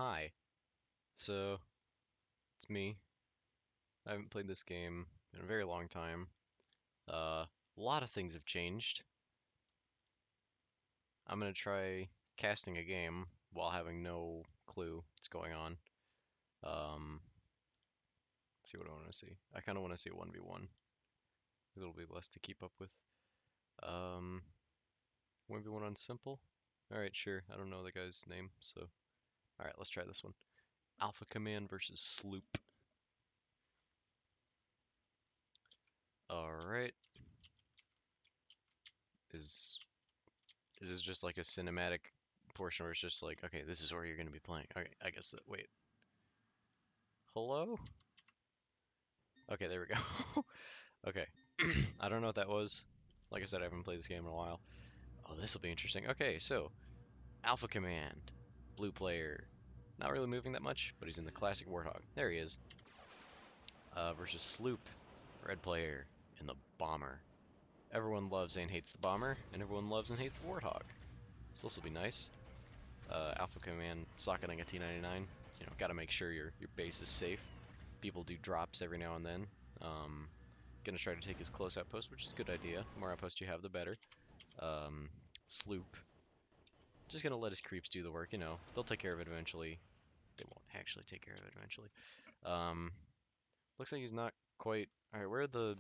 Hi. So, it's me. I haven't played this game in a very long time. A lot of things have changed. I'm gonna try casting a game while having no clue what's going on. Let's see what I want to see. I kind of want to see a 1v1, because it'll be less to keep up with. Um, 1v1 on simple? Alright, sure. I don't know the guy's name, so... Alright, let's try this one. AlfaComand versus Sloop. Alright. Is Is this just like a cinematic portion where it's just like, okay, this is where you're going to be playing? Okay, I guess that, wait. Hello? Okay, there we go. Okay. I don't know what that was. Like I said, I haven't played this game in a while. Oh, this will be interesting. Okay, so, AlfaComand. Blue player. Not really moving that much, but he's in the classic Warthog. There he is. Versus Sloop. Red player in the Bomber. Everyone loves and hates the Bomber, and everyone loves and hates the Warthog. So this will be nice. AlfaComand socketing a T99. You know, got to make sure your base is safe. People do drops every now and then. Gonna try to take his close outpost, which is a good idea. The more outposts you have, the better. Sloop. Just gonna let his creeps do the work. You know, they'll take care of it eventually. They won't actually take care of it eventually. Um, Looks like he's not quite. All right, where are the?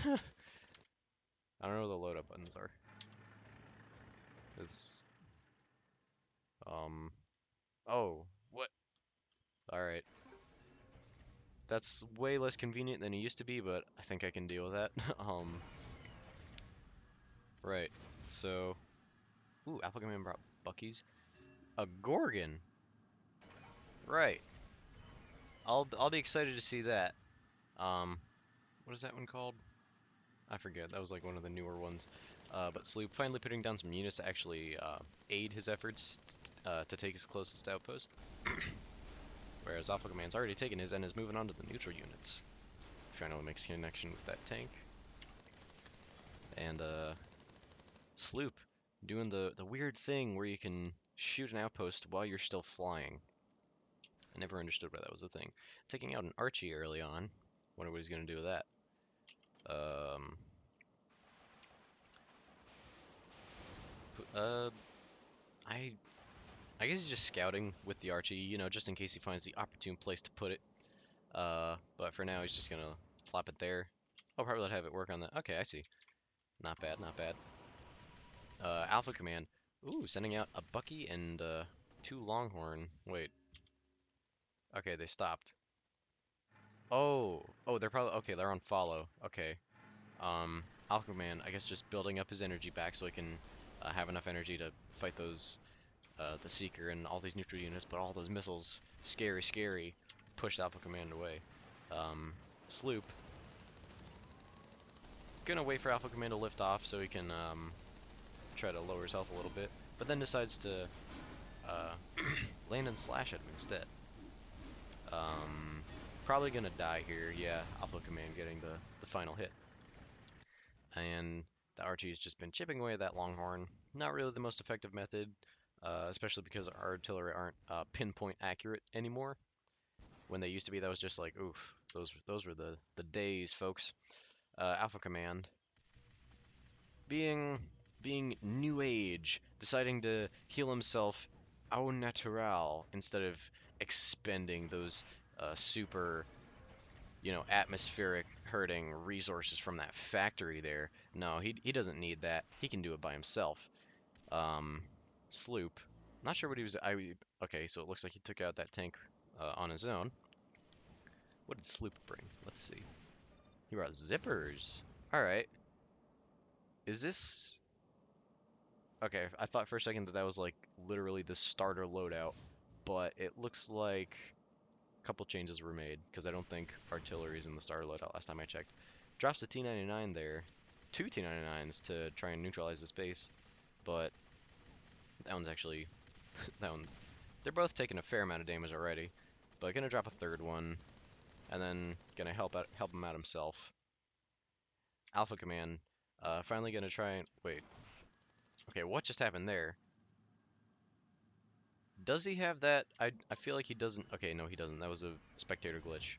I don't know where the loadout buttons are. Is Oh, what? All right. That's way less convenient than it used to be, but I think I can deal with that. Right. So, ooh, AlfaComand brought Bucky's. A Gorgon. Right. I'll be excited to see that. Um, what is that one called? I forget. That was like one of the newer ones. But Sloop finally putting down some units to actually aid his efforts to take his closest outpost. Whereas AlfaComand's already taken his and is moving on to the neutral units. Trying to make connection with that tank. And Sloop doing the weird thing where you can shoot an outpost while you're still flying. I never understood why that was a thing. Taking out an Archie early on. Wonder what he's gonna do with that. Um, uh, I I guess he's just scouting with the Archie, you know, just in case he finds the opportune place to put it. But for now he's just gonna plop it there. I'll probably have it work on that. Okay, I see. Not bad, not bad. AlfaComand. Ooh, sending out a Bucky and two Longhorn. Wait. Okay, they stopped. Oh, they're probably okay. They're on follow. Okay. AlfaComand, I guess, just building up his energy back so he can have enough energy to fight those the Seeker and all these neutral units. But all those missiles, scary, scary, pushed AlfaComand away. Sloop, gonna wait for AlfaComand to lift off so he can try to lower his health a little bit, but then decides to land and slash at him instead. Probably gonna die here. Yeah, AlfaComand getting the final hit. And the Archie's just been chipping away at that Longhorn. Not really the most effective method, especially because our artillery aren't pinpoint accurate anymore. When they used to be, that was just like, oof, those were the days, folks. AlfaComand being new age, deciding to heal himself au natural instead of expending those super, you know, atmospheric hurting resources from that factory there. No, he doesn't need that. He can do it by himself. Um, Sloop, not sure what he was. Okay, so it looks like he took out that tank on his own. What did Sloop bring? Let's see. He brought zippers. All right. Is this okay? I thought for a second that that was like literally the starter loadout, but it looks like a couple changes were made because I don't think artillery is in the starter loadout last time I checked. Drops the T99 there, two T99s to try and neutralize the space, but that one's actually that one. They're both taking a fair amount of damage already, but gonna drop a third one, and then gonna help him out himself. AlfaComand, finally gonna try and wait. Okay, what just happened there? Does he have that? I feel like he doesn't. Okay, no, he doesn't. That was a spectator glitch.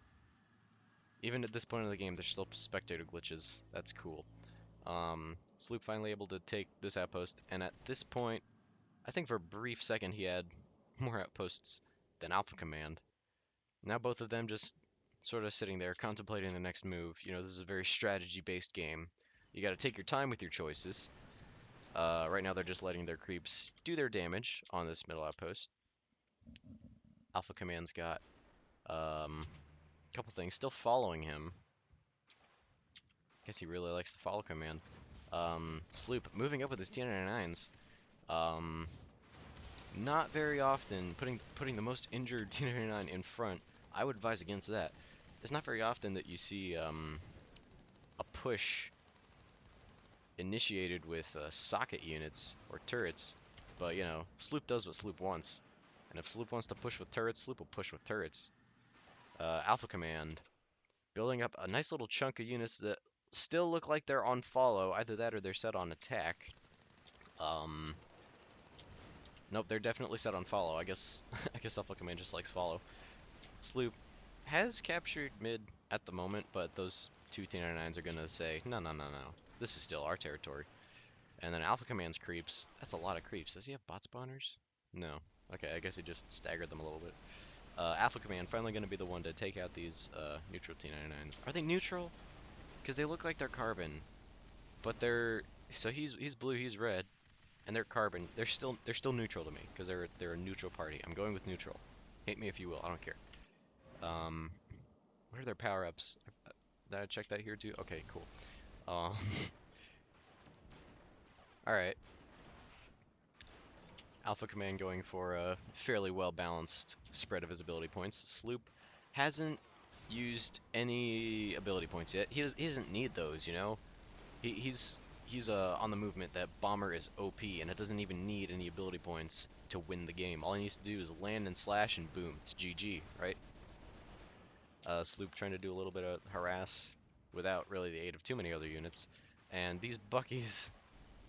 Even at this point in the game, there's still spectator glitches. That's cool. Sloop finally able to take this outpost, and at this point, I think for a brief second he had more outposts than AlfaComand. Now both of them just sort of sitting there contemplating the next move. You know, this is a very strategy-based game. You got to take your time with your choices. Right now they're just letting their creeps do their damage on this middle outpost. AlfaComand's got a couple things still following him. Guess he really likes the follow command. Sloop moving up with his T-99s. Not very often putting the most injured T-99 in front. I would advise against that. It's not very often that you see a push initiated with socket units or turrets, but you know, Sloop does what Sloop wants. And if Sloop wants to push with turrets, Sloop will push with turrets. AlfaComand building up a nice little chunk of units that still look like they're on follow. Either that or they're set on attack. Nope, they're definitely set on follow. I guess I guess AlfaComand just likes follow. Sloop has captured mid at the moment, but those two T-99s are gonna say, no, no, no, no. This is still our territory. And then AlfaComand's creeps. That's a lot of creeps. Does he have bot spawners? No. Okay, I guess he just staggered them a little bit. AlfaComand finally going to be the one to take out these neutral T-99s. Are they neutral? Because they look like they're carbon, but they're so he's blue, he's red, and they're carbon. They're still neutral to me because they're a neutral party. I'm going with neutral. Hate me if you will. I don't care. What are their power-ups? Did I check that here too? Okay, cool. All right. AlfaComand going for a fairly well-balanced spread of his ability points. Sloop hasn't used any ability points yet. He doesn't need those, you know. He's on the movement that Bomber is OP, and it doesn't even need any ability points to win the game. All he needs to do is land and slash, and boom, it's GG, right? Sloop trying to do a little bit of harass without really the aid of too many other units. And these Buckies,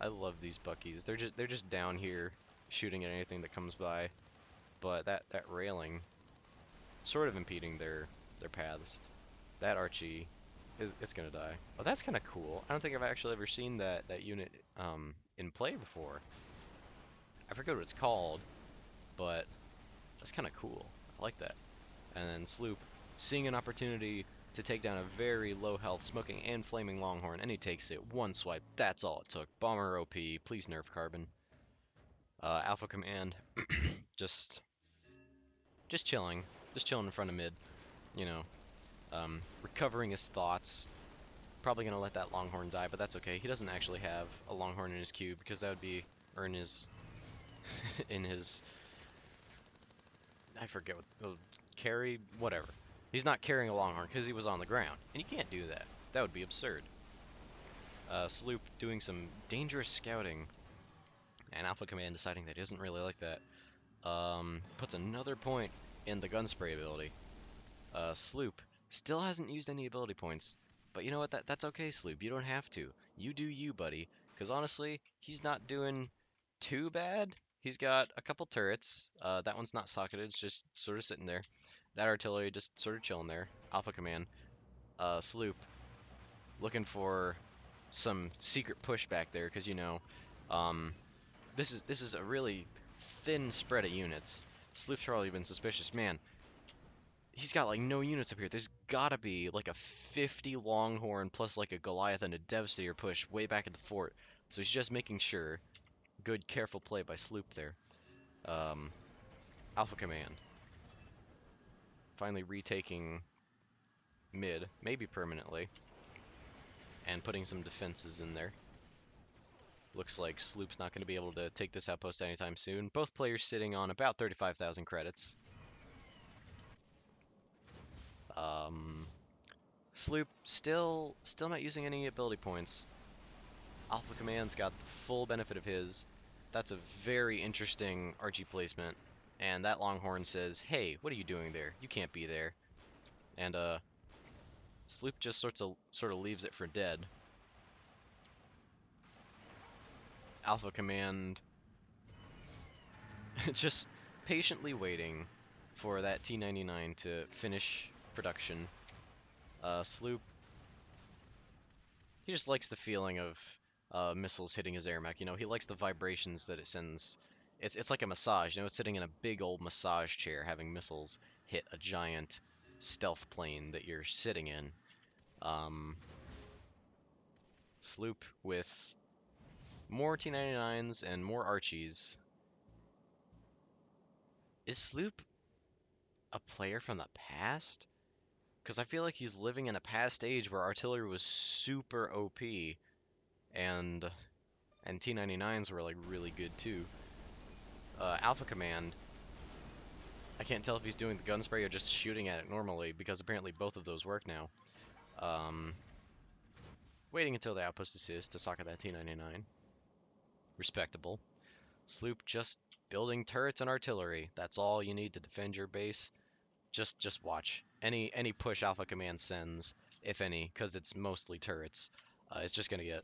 I love these Buckies. They're just down here shooting at anything that comes by. But that railing sort of impeding their paths. That Archie it's gonna die. Oh, that's kind of cool. I don't think I've actually ever seen that unit in play before. I forget what it's called, but that's kind of cool. I like that. And then Sloop seeing an opportunity to take down a very low health smoking and flaming Longhorn, and he takes it. One swipe. That's all it took. Bomber OP. Please nerf carbon. AlfaComand just chilling, in front of mid. You know, recovering his thoughts. Probably gonna let that Longhorn die, but that's okay. He doesn't actually have a Longhorn in his queue because that would be, or in his, in his, I forget what, carry, whatever. He's not carrying a Longhorn because he was on the ground, and you can't do that. That would be absurd. Sloop doing some dangerous scouting, and AlfaComand deciding that he doesn't really like that. Puts another point in the gun spray ability. Sloop still hasn't used any ability points. But you know what? That's okay, Sloop. You don't have to. You do you, buddy. Because honestly, he's not doing too bad. He's got a couple turrets. That one's not socketed. It's just sort of sitting there. That artillery just sort of chilling there. AlfaComand. Sloop looking for some secret push back there. Because, you know, this is a really thin spread of units. Sloop's probably been suspicious. Man, he's got like no units up here. There's gotta be like a 50 Longhorn plus like a Goliath and a Devastator push way back at the fort. So he's just making sure. Good, careful play by Sloop there. AlfaComand. Finally retaking mid, maybe permanently. And putting some defenses in there. Looks like Sloop's not going to be able to take this outpost anytime soon. Both players sitting on about 35,000 credits. Sloop still not using any ability points. AlfaComand's got the full benefit of his. That's a very interesting Archie placement. And that Longhorn says, hey, what are you doing there? You can't be there. And Sloop just sort of leaves it for dead. AlfaComand just patiently waiting for that T-99 to finish production. Sloop, he just likes the feeling of missiles hitting his AirMech. You know, he likes the vibrations that it sends. It's like a massage. You know, it's sitting in a big old massage chair having missiles hit a giant stealth plane that you're sitting in. Sloop with more T-99s and more Archies. Is Sloop a player from the past? Because I feel like he's living in a past age where artillery was super OP and T-99s were like really good too. AlfaComand, I can't tell if he's doing the gun spray or just shooting at it normally because apparently both of those work now. Waiting until the outpost assists to socket that T-99. Respectable. Sloop just building turrets and artillery. That's all you need to defend your base. Just watch. Any push AlfaComand sends, if any, because it's mostly turrets, it's just gonna get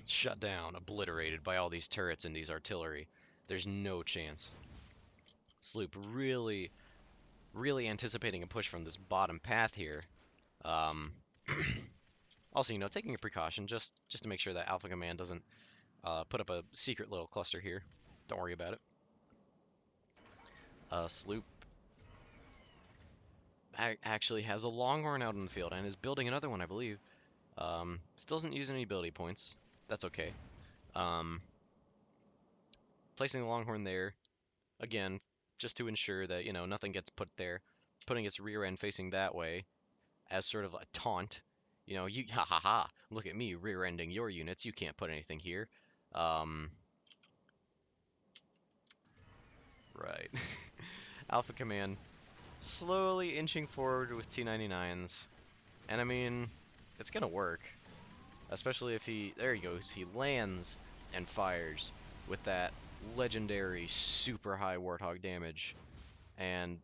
shut down, obliterated by all these turrets and these artillery. There's no chance. Sloop really, really anticipating a push from this bottom path here. Also, you know, taking a precaution just to make sure that AlfaComand doesn't put up a secret little cluster here. Don't worry about it. Sloop actually has a Longhorn out in the field and is building another one, I believe. Still doesn't use any ability points. That's okay. Placing the Longhorn there, again, just to ensure that, you know, nothing gets put there. Putting its rear end facing that way as sort of a taunt. You know, you ha ha ha, look at me rear-ending your units. You can't put anything here. Right. AlfaComand slowly inching forward with T-99s. And I mean, it's gonna work. Especially if he, there he goes, he lands and fires with that legendary super high Warthog damage. And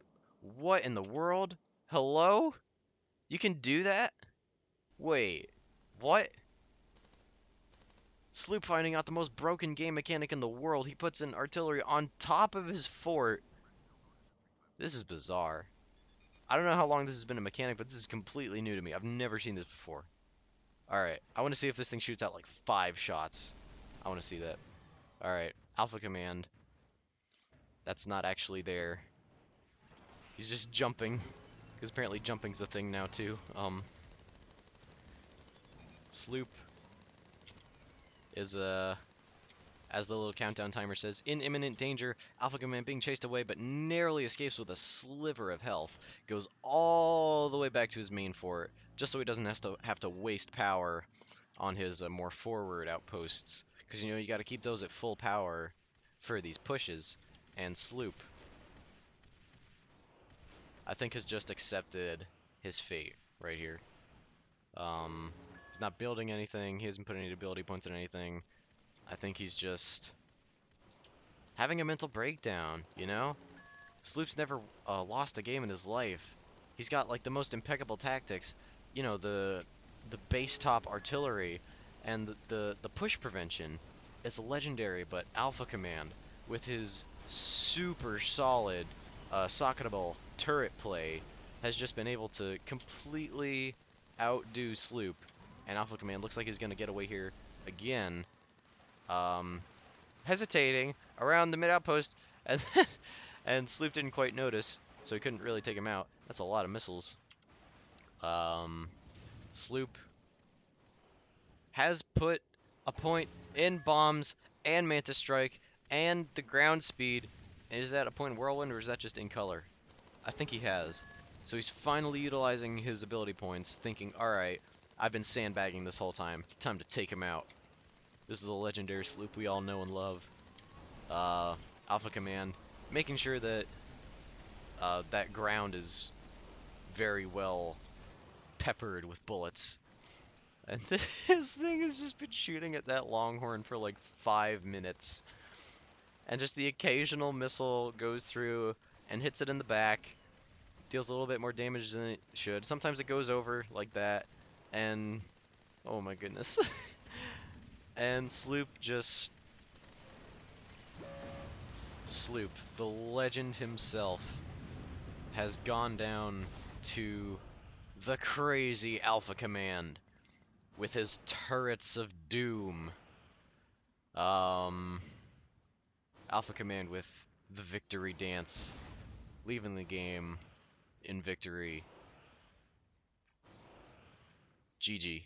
what in the world? Hello? You can do that? Wait, what? Sloop finding out the most broken game mechanic in the world. He puts an artillery on top of his fort. This is bizarre. I don't know how long this has been a mechanic, but this is completely new to me. I've never seen this before. Alright, I want to see if this thing shoots out like 5 shots. I want to see that. Alright, AlfaComand. That's not actually there. He's just jumping. Because apparently jumping's a thing now too. Sloop is as the little countdown timer says, in imminent danger. AlfaComand being chased away but narrowly escapes with a sliver of health. Goes all the way back to his main fort, just so he doesn't have to waste power on his more forward outposts. Because, you know, you got to keep those at full power for these pushes. And Sloop, I think, has just accepted his fate right here. He's not building anything. He hasn't put any ability points in anything. I think he's just having a mental breakdown, you know? Sloop's never lost a game in his life. He's got like the most impeccable tactics. You know, the base top artillery and the push prevention. It's legendary, but AlfaComand with his super solid socketable turret play has just been able to completely outdo Sloop. And AlfaComand looks like he's going to get away here again. Hesitating around the mid outpost, and and Sloop didn't quite notice, so he couldn't really take him out. That's a lot of missiles. Sloop has put a point in bombs and Mantis Strike and the ground speed. Is that a point in Whirlwind or is that just in color? I think he has. So he's finally utilizing his ability points, thinking, alright, I've been sandbagging this whole time. Time to take him out. This is the legendary Sloop we all know and love. AlfaComand making sure that that ground is very well peppered with bullets. And this thing has just been shooting at that Longhorn for like 5 minutes. And just the occasional missile goes through and hits it in the back. Deals a little bit more damage than it should. Sometimes it goes over like that. And oh my goodness. And Sloop just Sloop, the legend himself, has gone down to the crazy AlfaComand with his turrets of doom. AlfaComand with the victory dance, leaving the game in victory. GG.